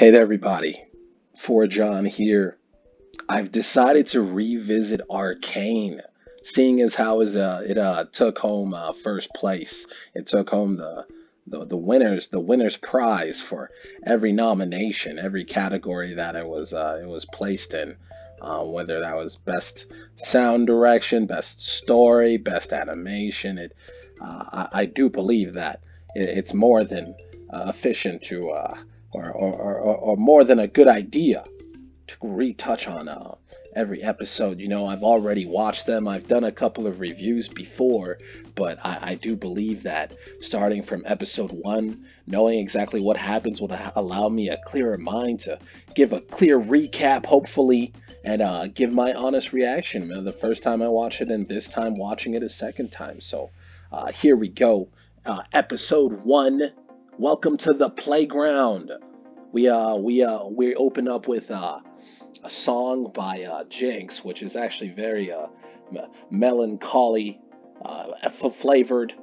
Hey there, everybody. For John here. I've decided to revisit Arcane, seeing as how it took home first place. It took home the winner's prize for every nomination, every category that it was placed in. Whether that was best sound direction, best story, best animation. I do believe that it's more than efficient to or more than a good idea to retouch on every episode. I've already watched them. I've done a couple of reviews before, but I do believe that starting from episode one, knowing exactly what happens would allow me a clearer mind to give a clear recap, hopefully, and give my honest reaction the first time I watch it and this time watching it a second time. So here we go. Episode one. Welcome to the playground. We open up with a song by Jinx, which is actually very melancholy, flavored.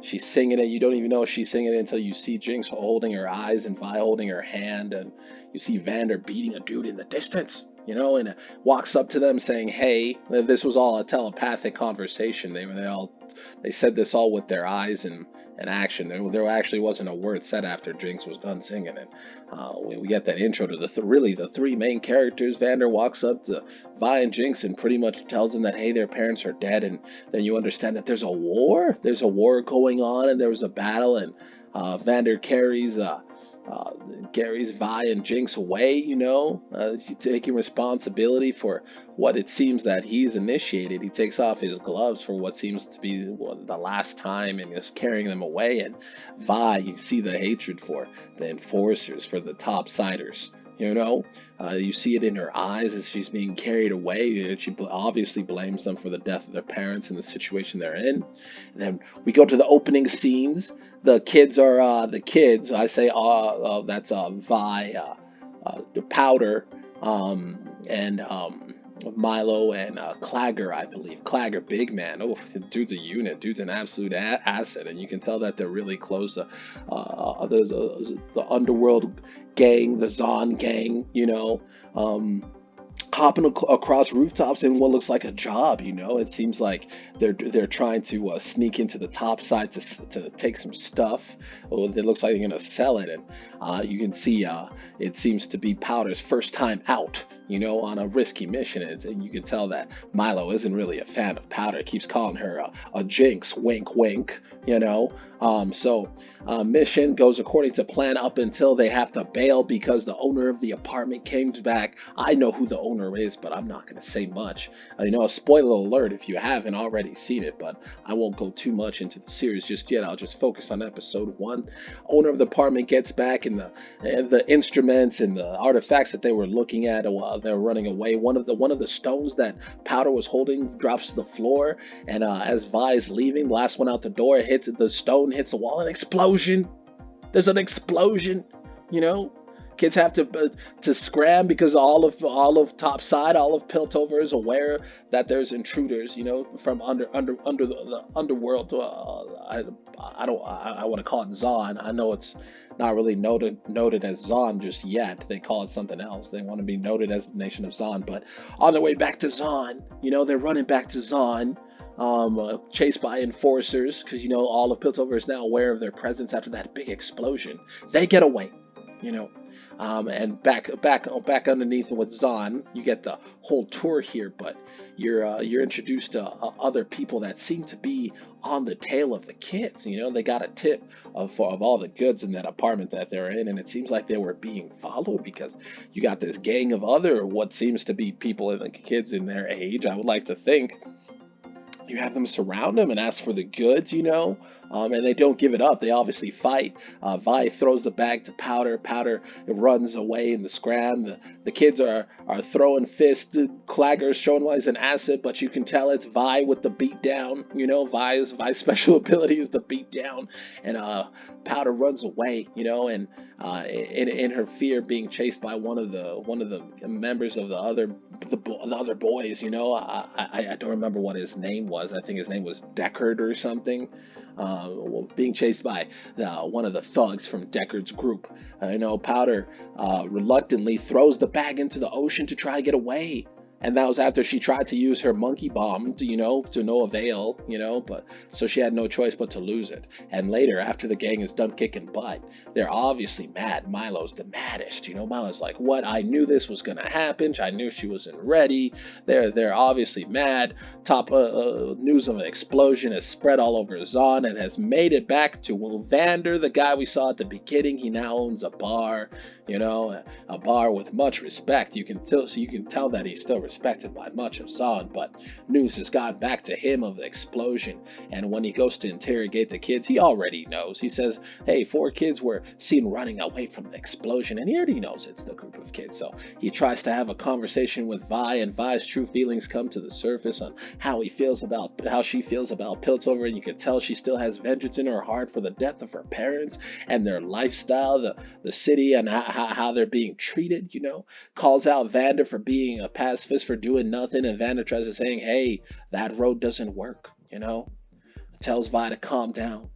She's singing it. You don't even know she's singing it until you see Jinx holding her eyes and Vi holding her hand, and you see Vander beating a dude in the distance. And walks up to them saying, "Hey." This was all a telepathic conversation. They said this all with their eyes and action. There actually wasn't a word said after Jinx was done singing it. We get that intro to really the three main characters. Vander walks up to Vi and Jinx and pretty much tells them that, hey, their parents are dead, and then you understand that there's a war. There's a war going on, and there was a battle, and Vander carries Vi and Jinx away, taking responsibility for what it seems that he's initiated. He takes off his gloves for what seems to be the last time and is carrying them away. And Vi, you see the hatred for the enforcers, for the topsiders. You see it in her eyes as she's being carried away. She obviously blames them for the death of their parents and the situation they're in. And then we go to the opening scenes. The kids are the kids. I say that's Vi, the Powder, and Milo and Clagger, I believe. Clagger, big man. Oh, the dude's a unit. Dude's an absolute asset, and you can tell that they're really close. There's the underworld gang, the Zon gang. Hopping across rooftops in what looks like a job. It seems like they're trying to sneak into the top side to take some stuff. Oh, it looks like they're gonna sell it, and you can see it seems to be Powder's first time out, on a risky mission. And you can tell that Milo isn't really a fan of Powder. Keeps calling her a Jinx, wink wink. So mission goes according to plan up until they have to bail because the owner of the apartment came back. I know who the owner is, but I'm not going to say much. A spoiler alert if you haven't already seen it, but I won't go too much into the series just yet. I'll just focus on episode one. Owner of the apartment gets back, and the instruments and the artifacts that they were looking at while they were running away. One of the stones that Powder was holding drops to the floor, and as Vi is leaving, the last one out the door, the stone hits the wall, an explosion. There's an explosion. Kids have to scram because all of Topside, all of Piltover is aware that there's intruders, from under the underworld. I want to call it Zon. I know it's not really noted as Zon just yet. They call it something else. They want to be noted as the nation of Zon, but on their way back to Zon, they're running back to Zon. Chased by enforcers because all of Piltover is now aware of their presence after that big explosion. They get away, and back underneath with Zon, you get the whole tour here, but you're introduced to other people that seem to be on the tail of the kids. They got a tip of all the goods in that apartment that they're in, and it seems like they were being followed because you got this gang of other what seems to be people and the kids in their age. I would like to think. You have them surround them and ask for the goods, and they don't give it up. They obviously fight. Vi throws the bag to Powder. Powder runs away in the scram. The kids are throwing fists. Clagger's showing why he's an asset, but you can tell it's Vi with the beat down. Vi's special ability is the beat down, and Powder runs away. And in her fear, being chased by one of the members of the other boys. I don't remember what his name was. I think his name was Deckard or something. being chased by one of the thugs from Deckard's group. Powder reluctantly throws the bag into the ocean to try to get away. And that was after she tried to use her monkey bomb, to no avail, but so she had no choice but to lose it. And later, after the gang is done kicking butt, they're obviously mad. Milo's the maddest, Milo's like, what? I knew this was gonna happen. I knew she wasn't ready. They're obviously mad. Top news of an explosion has spread all over Zon and has made it back to Vander, the guy we saw at the beginning. He now owns a bar, a bar with much respect. You can tell that he's still respected by much of Zon, but news has gone back to him of the explosion. And when he goes to interrogate the kids, he already knows. He says, hey, 4 kids were seen running away from the explosion, and he already knows it's the group of kids. So he tries to have a conversation with Vi, and Vi's true feelings come to the surface on how she feels about Piltover, and you can tell she still has vengeance in her heart for the death of her parents and their lifestyle, the city, and how they're being treated. Calls out Vander for being a pacifist, for doing nothing, and Vander tries to saying, hey, that road doesn't work. Tells Vi to calm down.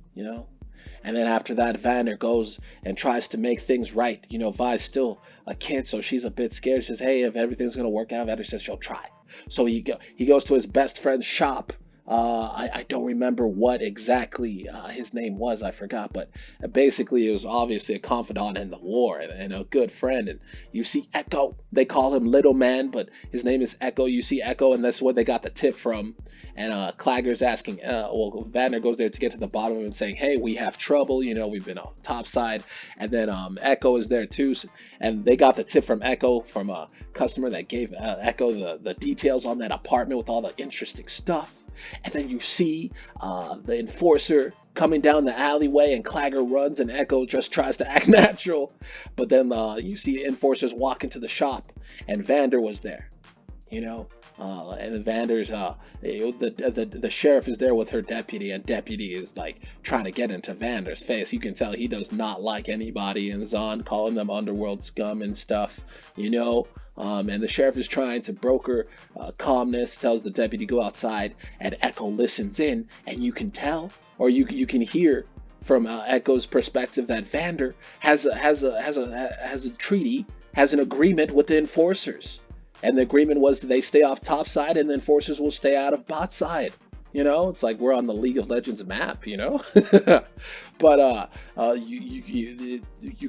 And then after that, Vander goes and tries to make things right. Vi's still a kid, so she's a bit scared. She says, hey, if everything's going to work out, Vander says she'll try. So he goes to his best friend's shop. I don't remember what exactly his name was. I forgot. But basically, it was obviously a confidant in the war and a good friend. And you see Echo. They call him Little Man, but his name is Echo. You see Echo, and that's where they got the tip from. And Clagger's asking, Vander goes there to get to the bottom of it and saying, hey, we have trouble. We've been on top side. And then Echo is there too. And they got the tip from Echo, from a customer that gave Echo the details on that apartment with all the interesting stuff. And then you see the enforcer coming down the alleyway, and Clagger runs, and Echo just tries to act natural. But then you see enforcers walk into the shop, and Vander was there. And Vander's the sheriff is there with her deputy, and deputy is like trying to get into Vander's face. You can tell he does not like anybody in Zon, calling them underworld scum and stuff. And the sheriff is trying to broker calmness, tells the deputy to go outside, and Echo listens in, and you can tell, or you can hear from Echo's perspective, that Vander has a treaty, has an agreement with the enforcers. And the agreement was that they stay off top side and the enforcers will stay out of bot side. It's like we're on the League of Legends map, But you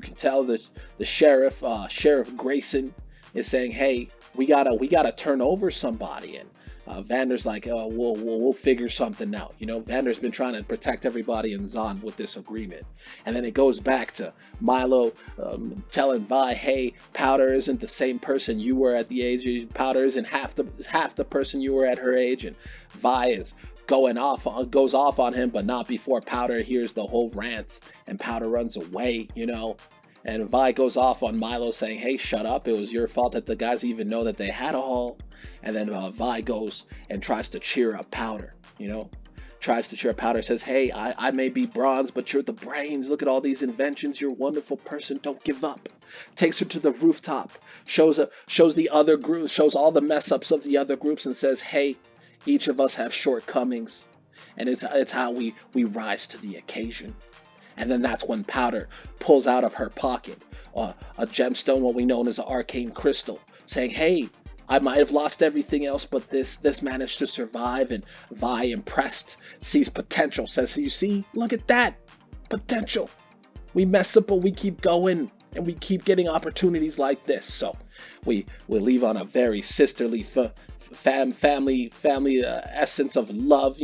can tell that the Sheriff Grayson, is saying, hey, we gotta turn over somebody. And Vander's like, we'll figure something out. Vander's been trying to protect everybody in Zon with this agreement. And then it goes back to Milo telling Vi, hey, Powder isn't the same person you were at the age. Powder isn't half the person you were at her age. And Vi is goes off on him, but not before Powder hears the whole rant, and Powder runs away. And Vi goes off on Milo saying, hey, shut up. It was your fault that the guys even know that they had a haul. And then Vi goes and tries to cheer up Powder, says, hey, I may be bronze, but you're the brains. Look at all these inventions. You're a wonderful person. Don't give up. Takes her to the rooftop, shows the other groups, shows all the mess ups of the other groups, and says, hey, each of us have shortcomings. And it's how we rise to the occasion. And then that's when Powder pulls out of her pocket a gemstone, what we know as an arcane crystal, saying, hey, I might have lost everything else, but this managed to survive. And Vi, impressed, sees potential, says, you see, look at that potential. We mess up, but we keep going, and we keep getting opportunities like this. So we leave on a very sisterly family essence of love.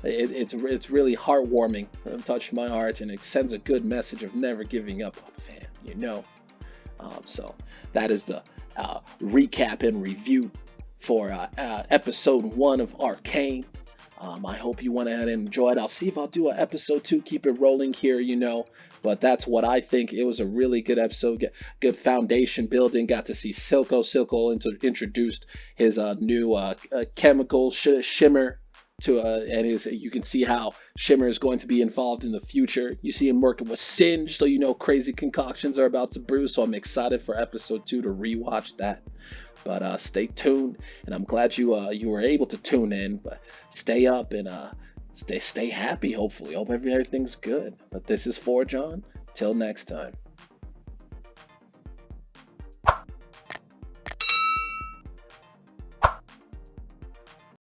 It's really heartwarming. It touched my heart, and it sends a good message of never giving up on fam. So that is the recap and review for episode 1 of Arcane. I hope you went ahead and enjoyed. I'll see if I'll do an episode 2, keep it rolling here, but that's what I think. It was a really good episode, good foundation building. Got to see Silco introduced his new chemical shimmer to and you can see how Shimmer is going to be involved in the future. You see him working with Singe, so crazy concoctions are about to brew. So I'm excited for episode 2 to rewatch that. But stay tuned, and I'm glad you were able to tune in. But stay up and stay happy. Hopefully, hope everything's good. But this is for John. Till next time.